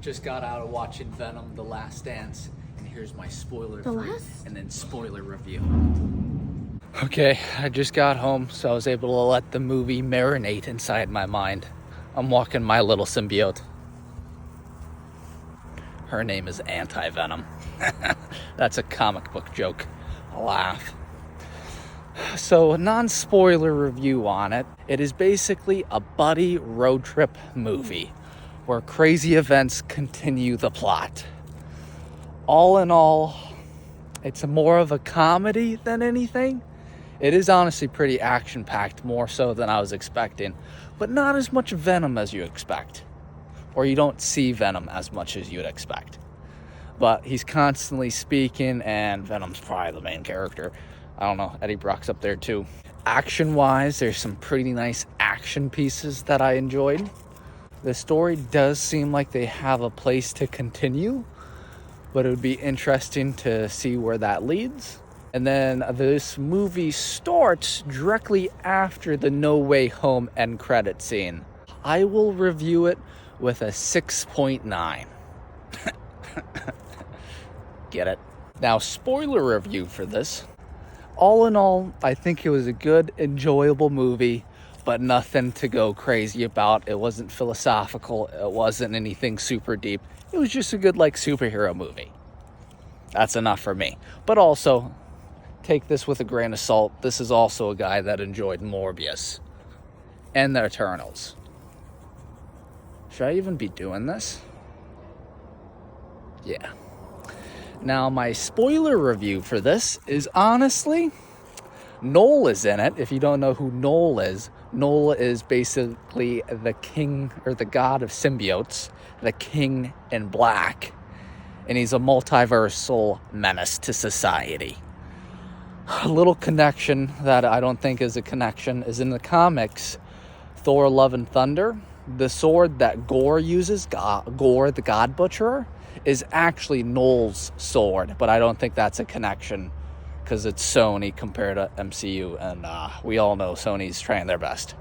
Just got out of watching Venom: The Last Dance, and here's my spoiler and then spoiler review. Okay, I just got home, so I was able to let the movie marinate inside my mind. I'm walking my little symbiote. Her name is Anti-Venom. That's a comic book joke. A laugh. So, a non-spoiler review on it. It is basically a buddy road trip movie where crazy events continue the plot. All in all, it's more of a comedy than anything. It is honestly pretty action-packed, more so than I was expecting, but not as much Venom as you expect. Or you don't see Venom as much as you'd expect. But he's constantly speaking, and Venom's probably the main character. I don't know, Eddie Brock's up there too. Action-wise, there's some pretty nice action pieces that I enjoyed. The story does seem like they have a place to continue, but it would be interesting to see where that leads. And then this movie starts directly after the No Way Home end credit scene. I will review it with a 6.9. Get it? Now, spoiler review for this. All in all, I think it was a good, enjoyable movie, but nothing to go crazy about. It wasn't philosophical. It wasn't anything super deep. It was just a good, superhero movie. That's enough for me. But also, take this with a grain of salt. This is also a guy that enjoyed Morbius and the Eternals. Should I even be doing this? Yeah. Now, my spoiler review for this is honestly, Noel is in it. If you don't know who Noel is basically the king or the god of symbiotes, the king in black. And he's a multiversal menace to society. A little connection that I don't think is a connection is in the comics, Thor: Love and Thunder. The sword that Gore uses, Gore the God Butcherer, is actually Noel's sword, but I don't think that's a connection because it's Sony compared to MCU, and we all know Sony's trying their best.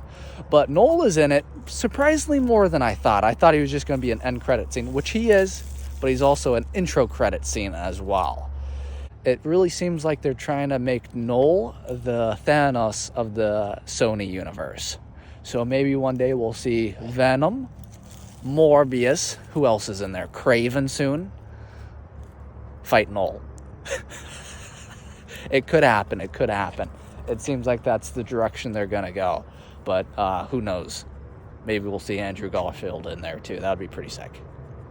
But Noel is in it surprisingly more than I thought. I thought he was just going to be an end credit scene, which he is, but he's also an intro credit scene as well. It really seems like they're trying to make Noel the Thanos of the Sony universe. So maybe one day we'll see Venom, Morbius, who else is in there? Craven soon. Fight Noel. It could happen. It seems like that's the direction they're going to go. But who knows? Maybe we'll see Andrew Garfield in there too. That would be pretty sick.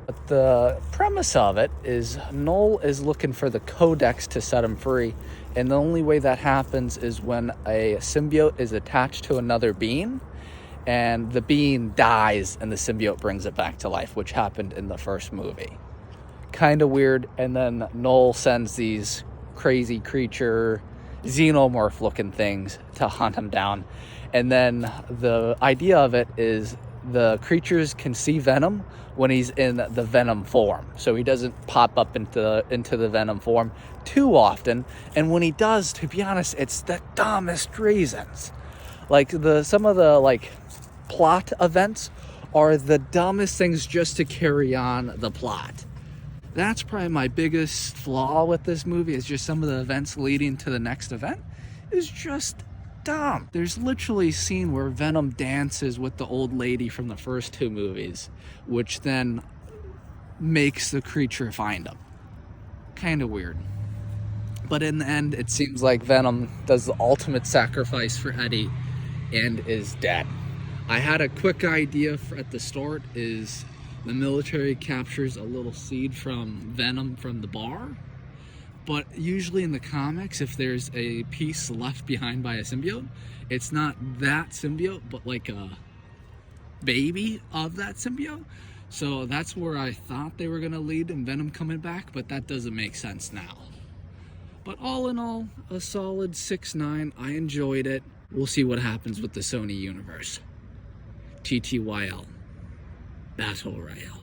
But the premise of it is Noel is looking for the codex to set him free. And the only way that happens is when a symbiote is attached to another being. And the being dies and the symbiote brings it back to life, which happened in the first movie. Kind of weird. And then Noel sends these crazy creature, xenomorph looking things to hunt him down. And then the idea of it is the creatures can see Venom when he's in the Venom form. So he doesn't pop up into the Venom form too often. And when he does, to be honest, it's the dumbest reasons. Some of the plot events are the dumbest things just to carry on the plot. That's probably my biggest flaw with this movie, is just some of the events leading to the next event is just dumb. There's literally a scene where Venom dances with the old lady from the first two movies, which then makes the creature find him. Kind of weird. But in the end, it seems like Venom does the ultimate sacrifice for Eddie and is dead. I had a quick idea at the start, is the military captures a little seed from Venom from the bar. But usually in the comics, if there's a piece left behind by a symbiote, it's not that symbiote, but a baby of that symbiote. So that's where I thought they were going to lead in Venom coming back, but that doesn't make sense now. But all in all, a solid 6.9. I enjoyed it. We'll see what happens with the Sony universe. TTYL. Battle Royale.